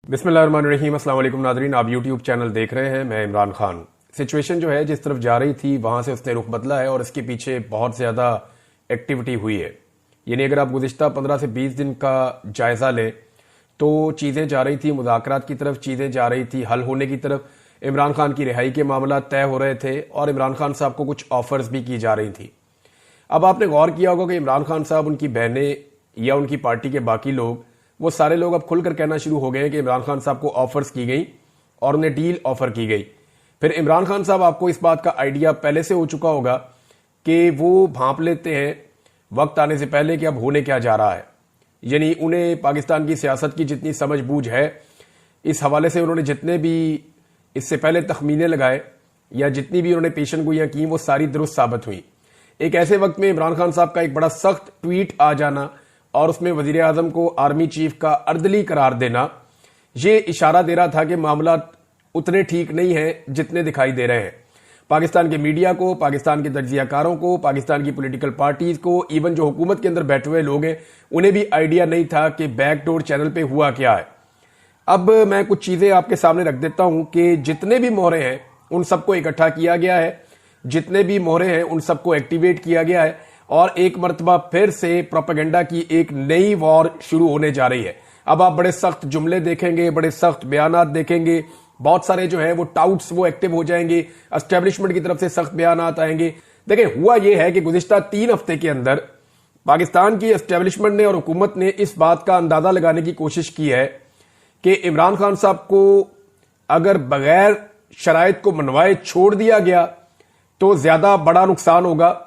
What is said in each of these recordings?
बिस्मिल्लाहिर्रहमानिर्रहीम। अस्सलाम वालेकुम नाज़रीन, आप यूट्यूब चैनल देख रहे हैं। मैं इमरान खान। सिचुएशन जो है जिस तरफ जा रही थी वहां से उसने रुख बदला है और इसके पीछे बहुत ज्यादा एक्टिविटी हुई है। यानी अगर आप गुज़िश्ता 15 से 20 दिन का जायजा लें तो चीजें जा रही थी मुज़ाकरात की तरफ, चीजें जा रही थी हल होने की तरफ। इमरान खान की रिहाई के मामला तय हो रहे थे और इमरान खान साहब को कुछ ऑफर्स भी की जा रही थी। अब आपने गौर किया होगा कि इमरान खान साहब, उनकी बहनें या उनकी पार्टी के बाकी लोग, वो सारे लोग अब खुलकर कहना शुरू हो गए हैं कि इमरान खान साहब को ऑफर्स की गई और उन्हें डील ऑफर की गई। फिर इमरान खान साहब, आपको इस बात का आइडिया पहले से हो चुका होगा कि वो भांप लेते हैं वक्त आने से पहले कि अब होने क्या जा रहा है। यानी उन्हें पाकिस्तान की सियासत की जितनी समझ बूझ है, इस हवाले से उन्होंने जितने भी इससे पहले तखमीने लगाए या जितनी भी उन्होंने पेशन गोइयां की, वो सारी दुरुस्त साबित हुई। एक ऐसे वक्त में इमरान खान साहब का एक बड़ा सख्त ट्वीट आ जाना और उसमें वजीर आजम को आर्मी चीफ का अर्दली करार देना, ये इशारा दे रहा था कि मामला उतने ठीक नहीं है जितने दिखाई दे रहे हैं। पाकिस्तान के मीडिया को, पाकिस्तान के तज्जियाकारों को, पाकिस्तान की पॉलिटिकल पार्टीज को, इवन जो हुकूमत के अंदर बैठे हुए लोग हैं, उन्हें भी आइडिया नहीं था कि बैकडोर चैनल पे हुआ क्या है। अब मैं कुछ चीजें आपके सामने रख देता हूं कि जितने भी मोहरे हैं उन सबको इकट्ठा किया गया है, जितने भी मोहरे हैं उन सबको एक्टिवेट किया गया है और एक मर्तबा फिर से प्रोपेगेंडा की एक नई वॉर शुरू होने जा रही है। अब आप बड़े सख्त जुमले देखेंगे, बड़े सख्त बयानात देखेंगे, बहुत सारे जो है वो टाउट्स वो एक्टिव हो जाएंगे, एस्टेब्लिशमेंट की तरफ से सख्त बयानात आएंगे। देखिए, हुआ यह है कि गुज़िश्ता 3 हफ्ते के अंदर पाकिस्तान की एस्टेब्लिशमेंट ने और हुकूमत ने इस बात का अंदाजा लगाने की कोशिश की है कि इमरान खान साहब को अगर बगैर शराइत को मनवाए छोड़ दिया गया तो ज्यादा बड़ा नुकसान होगा,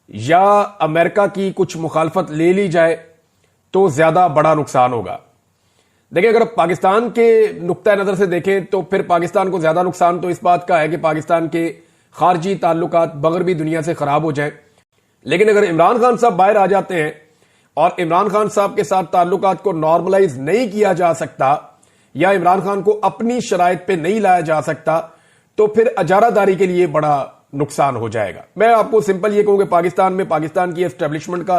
या अमेरिका की कुछ मुखालफत ले ली जाए तो ज्यादा बड़ा नुकसान होगा। देखिए, अगर पाकिस्तान के नुक्ता नजर से देखें तो फिर पाकिस्तान को ज्यादा नुकसान तो इस बात का है कि पाकिस्तान के खारजी ताल्लुकात मगरबी दुनिया से खराब हो जाए। लेकिन अगर इमरान खान साहब बाहर आ जाते हैं और इमरान खान साहब के साथ ताल्लुकात को नॉर्मलाइज नहीं किया जा सकता या इमरान खान को अपनी शराइत पे नहीं लाया जा सकता, तो फिर अजारादारी के लिए बड़ा नुकसान हो जाएगा। मैं आपको सिंपल ये कहूं कि पाकिस्तान में पाकिस्तान की एस्टेब्लिशमेंट का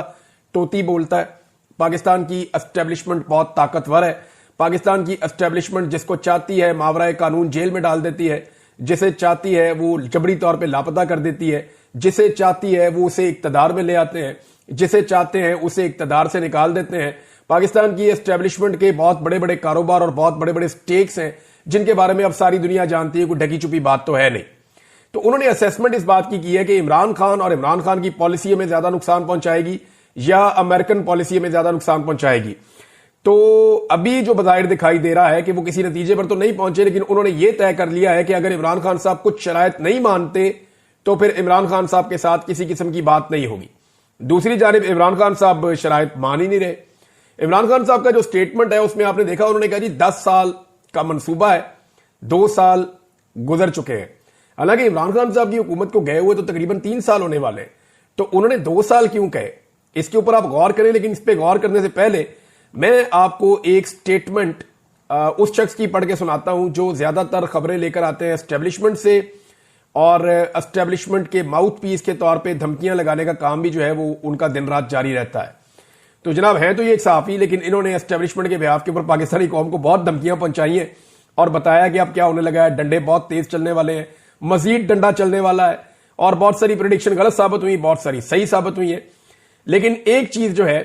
तोती बोलता है। पाकिस्तान की एस्टेब्लिशमेंट बहुत ताकतवर है। पाकिस्तान की एस्टेब्लिशमेंट जिसको चाहती है मावराए कानून जेल में डाल देती है, जिसे चाहती है वो जबरी तौर पे लापता कर देती है, जिसे चाहती है वो उसे इक्तदार में ले आते हैं, जिसे चाहते हैं उसे इक्तदार से निकाल देते हैं। पाकिस्तान की एस्टेब्लिशमेंट के बहुत बड़े बड़े कारोबार और बहुत बड़े बड़े स्टेक्स हैं जिनके बारे में अब सारी दुनिया जानती है, कोई ढकी छुपी बात तो है नहीं। तो उन्होंने असेसमेंट इस बात की है कि इमरान खान और इमरान खान की पॉलिसी में ज्यादा नुकसान पहुंचाएगी या अमेरिकन पॉलिसी में ज्यादा नुकसान पहुंचाएगी। तो अभी जो बज़ाहिर दिखाई दे रहा है कि वो किसी नतीजे पर तो नहीं पहुंचे, लेकिन उन्होंने ये तय कर लिया है कि अगर इमरान खान साहब कुछ शराइत नहीं मानते तो फिर इमरान खान साहब के साथ किसी किस्म की बात नहीं होगी। दूसरी जानिब इमरान खान साहब शराइत मान ही नहीं रहे। इमरान खान साहब का जो स्टेटमेंट है उसमें आपने देखा, उन्होंने कहा जी 10 साल का मंसूबा है, 2 साल गुजर चुके हैं। हालांकि इमरान खान साहब की हुकूमत को गए हुए तो तकरीबन 3 साल होने वाले हैं, तो उन्होंने 2 साल क्यों कहे, इसके ऊपर आप गौर करें। लेकिन इस पे गौर करने से पहले मैं आपको एक स्टेटमेंट उस शख्स की पढ़ के सुनाता हूं जो ज्यादातर खबरें लेकर आते हैं एस्टेब्लिशमेंट से और एस्टेब्लिशमेंट के माउथ पीस के तौर पे धमकियां लगाने का काम भी जो है वो उनका दिन रात जारी रहता है। तो जनाब है तो ये एक सहाफी, लेकिन इन्होंने एस्टेब्लिशमेंट के बिहाफ के ऊपर पाकिस्तानी कौम को बहुत धमकियां पहुंचाई हैं और बताया कि अब क्या होने लगा है, डंडे बहुत तेज चलने वाले हैं, मजीद डंडा चलने वाला है। और बहुत सारी प्रेडिक्शन गलत साबित हुई, बहुत सारी सही साबित हुई है। लेकिन एक चीज जो है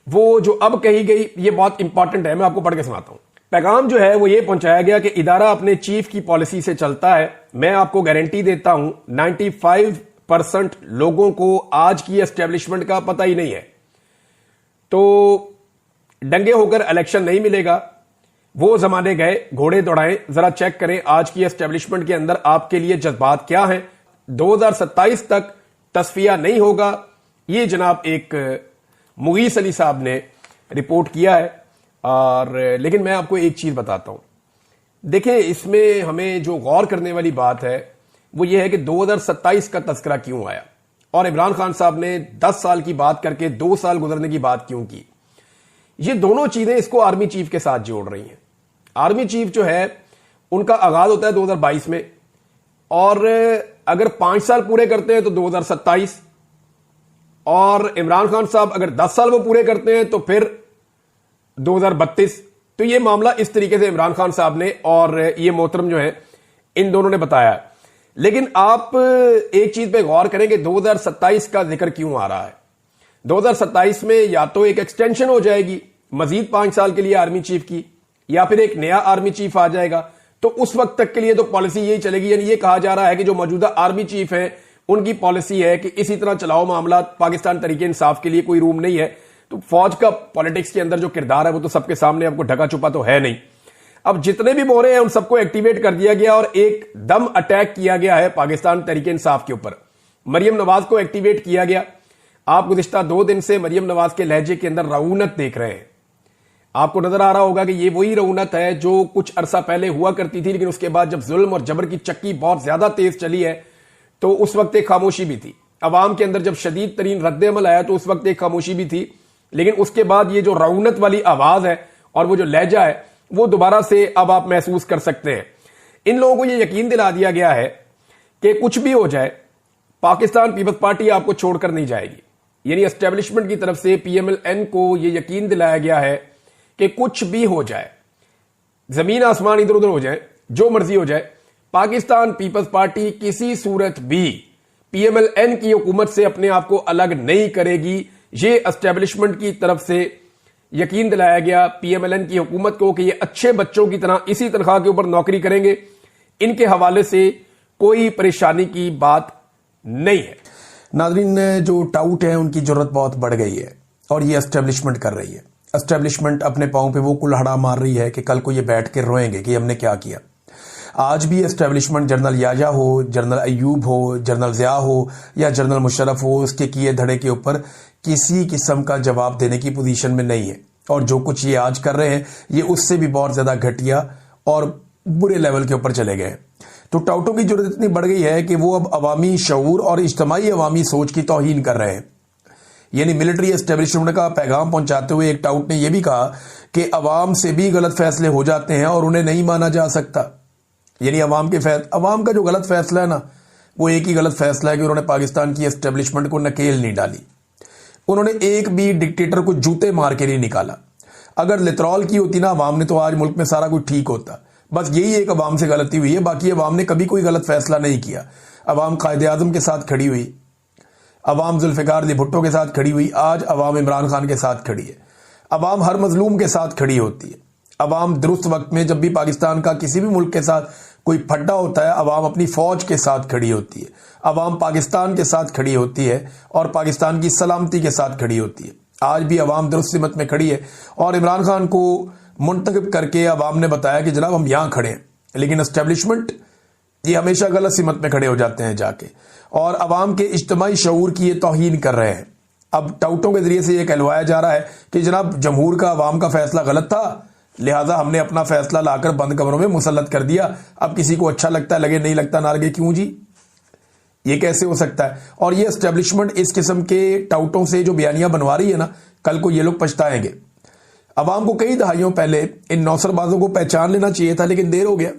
वो जो अब कही गई, ये बहुत इंपॉर्टेंट है, मैं आपको पढ़ के सुनाता हूं। पैगाम जो है वो ये पहुंचाया गया कि इदारा अपने चीफ की पॉलिसी से चलता है। मैं आपको गारंटी देता हूं 95% लोगों को आज की एस्टेब्लिशमेंट का पता ही नहीं है। तो दंगे होकर इलेक्शन नहीं मिलेगा, वो जमाने गए, घोड़े दौड़ाएं। जरा चेक करें आज की एस्टेब्लिशमेंट के अंदर आपके लिए जज्बात क्या हैं। 2027 तक तस्फिया नहीं होगा, ये जनाब एक मुगीस अली साहब ने रिपोर्ट किया है। और लेकिन मैं आपको एक चीज बताता हूं, देखिए इसमें हमें जो गौर करने वाली बात है वो ये है कि 2027 का तस्करा क्यों आया और इमरान खान साहब ने 10 साल की बात करके 2 साल गुजरने की बात क्यों की। ये दोनों चीजें इसको आर्मी चीफ के साथ जोड़ रही हैं। आर्मी चीफ जो है उनका आगाज होता है 2022 में और अगर 5 साल पूरे करते हैं तो 2027, और इमरान खान साहब अगर 10 साल वो पूरे करते हैं तो फिर 2032। تو یہ معاملہ اس طریقے سے عمران خان صاحب نے اور یہ محترم جو ہے ان دونوں نے بتایا. لیکن آپ ایک چیز پہ غور کریں کہ 2027 کا ذکر کیوں آ رہا ہے. 2027 میں یا تو ایک ایکسٹینشن ہو جائے گی مزید 5 سال کے لیے آرمی چیف کی, یا پھر ایک نیا آرمی چیف آ جائے گا. تو اس وقت تک کے لیے تو پالیسی یہی چلے گی. یعنی یہ کہا جا رہا ہے کہ جو موجودہ آرمی چیف ہیں ان کی پالیسی ہے کہ اسی طرح چلاؤ معاملات, پاکستان تحریک انصاف کے لیے کوئی روم نہیں ہے. تو فوج کا پالیٹکس کے اندر جو کردار ہے وہ تو سب کے سامنے آپ کو ڈھکا چھپا تو ہے نہیں. اب جتنے بھی مورے ہیں ان سب کو ایکٹیویٹ کر دیا گیا اور ایک دم اٹیک کیا گیا ہے پاکستان تحریک انصاف کے اوپر. مریم نواز کو ایکٹیویٹ کیا گیا. آپ گزشتہ 2 دن سے مریم نواز کے لہجے کے اندر رعونت دیکھ رہے ہیں. آپ کو نظر آ رہا ہوگا کہ یہ وہی رعونت ہے جو کچھ عرصہ پہلے ہوا کرتی تھی, لیکن اس کے بعد جب ظلم اور جبر کی چکی بہت زیادہ تیز چلی ہے تو اس وقت ایک خاموشی بھی تھی. عوام کے اندر جب شدید ترین رد عمل آیا تو اس وقت ایک خاموشی بھی تھی, لیکن اس کے بعد یہ جو رعونت والی آواز ہے اور وہ جو لہجہ ہے وہ دوبارہ سے اب آپ محسوس کر سکتے ہیں. ان لوگوں کو یہ یقین دلا دیا گیا ہے کہ کچھ بھی ہو جائے پاکستان پیپلز پارٹی آپ کو چھوڑ کر نہیں جائے گی. یعنی اسٹیبلشمنٹ کی طرف سے پی ایم ایل این کو یہ یقین دلایا گیا ہے کہ کچھ بھی ہو جائے, زمین آسمان ادھر ادھر ہو جائے, جو مرضی ہو جائے, پاکستان پیپلز پارٹی کسی صورت بھی پی ایم ایل این کی حکومت سے اپنے آپ کو الگ نہیں کرے گی. یہ اسٹیبلشمنٹ کی طرف سے یقین دلایا گیا پی ایم ایل این کی حکومت کو کہ یہ اچھے بچوں کی طرح اسی تنخواہ کے اوپر نوکری کریں گے. ان کے حوالے سے کوئی پریشانی کی بات نہیں ہے. ناظرین, جو ٹاؤٹ ہیں ان کی جرت بہت بڑھ گئی ہے اور یہ اسٹیبلشمنٹ کر رہی ہے. اسٹیبلشمنٹ اپنے پاؤں پہ وہ کلہڑا مار رہی ہے کہ کل کو یہ بیٹھ کے روئیں گے کہ ہم نے کیا کیا. آج بھی اسٹیبلشمنٹ جنرل یاجا ہو, جنرل ایوب ہو, جنرل ضیاء ہو یا جنرل مشرف ہو, اس کے کیے دھڑے کے اوپر کسی قسم کا جواب دینے کی پوزیشن میں نہیں ہے. اور جو کچھ یہ آج کر رہے ہیں یہ اس سے بھی بہت زیادہ گھٹیا اور برے لیول کے اوپر چلے گئے. تو ٹاؤٹوں کی ضرورت اتنی بڑھ گئی ہے کہ وہ اب عوامی شعور اور اجتماعی عوامی سوچ کی توہین کر رہے ہیں. یعنی ملٹری اسٹیبلشمنٹ کا پیغام پہنچاتے ہوئے ایک ٹاؤٹ نے یہ بھی کہا کہ عوام سے بھی غلط فیصلے ہو جاتے ہیں اور انہیں نہیں مانا جا سکتا. یعنی عوام کا جو غلط فیصلہ ہے نا, وہ ایک ہی غلط فیصلہ ہے کہ انہوں نے پاکستان کی اسٹیبلشمنٹ کو نکیل نہیں ڈالی. انہوں نے ایک بھی ڈکٹیٹر کو جوتے مار کے نہیں نکالا. اگر لترول کی ہوتی نا عوام نے تو آج ملک میں سارا کچھ ٹھیک ہوتا. بس یہی ایک عوام سے غلطی ہوئی ہے, باقی عوام نے کبھی کوئی غلط فیصلہ نہیں کیا. عوام قائد اعظم کے ساتھ کھڑی ہوئی, عوام ذوالفقار علی بھٹو کے ساتھ کھڑی ہوئی, آج عوام عمران خان کے ساتھ کھڑی ہے. عوام ہر مظلوم کے ساتھ کھڑی ہوتی ہے. عوام درست وقت میں جب بھی پاکستان کا کسی بھی ملک کے ساتھ کوئی پھڈا ہوتا ہے عوام اپنی فوج کے ساتھ کھڑی ہوتی ہے. عوام پاکستان کے ساتھ کھڑی ہوتی ہے اور پاکستان کی سلامتی کے ساتھ کھڑی ہوتی ہے. آج بھی عوام درست سمت میں کھڑی ہے اور عمران خان کو منتخب کر کے عوام نے بتایا کہ جناب ہم یہاں کھڑے ہیں, لیکن اسٹیبلشمنٹ یہ ہمیشہ غلط سمت میں کھڑے ہو جاتے ہیں جا کے, اور عوام کے اجتماعی شعور کی یہ توہین کر رہے ہیں. اب ٹاؤٹوں کے ذریعے سے یہ کہلوایا جا رہا ہے کہ جناب جمہور کا عوام کا فیصلہ غلط تھا, لہٰذا ہم نے اپنا فیصلہ لا کر بند کمروں میں مسلط کر دیا. اب کسی کو اچھا لگتا ہے لگے, نہیں لگتا نہ لگے. کیوں جی, یہ کیسے ہو سکتا ہے؟ اور یہ اسٹیبلشمنٹ اس قسم کے ٹاؤٹوں سے جو بیانیاں بنوا رہی ہے نا, کل کو یہ لوگ پچھتائیں گے. عوام کو کئی دہائیوں پہلے ان نوسر بازوں کو پہچان لینا چاہیے تھا, لیکن دیر ہو گیا.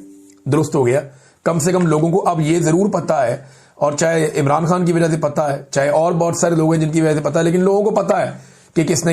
درست ہو گیا. کم سے کم لوگوں کو اب یہ ضرور پتا ہے, اور چاہے عمران خان کی وجہ سے پتا ہے, چاہے اور بہت سارے لوگ ہیں جن کی وجہ سے پتا ہے, لیکن لوگوں کو پتا ہے کہ کس نے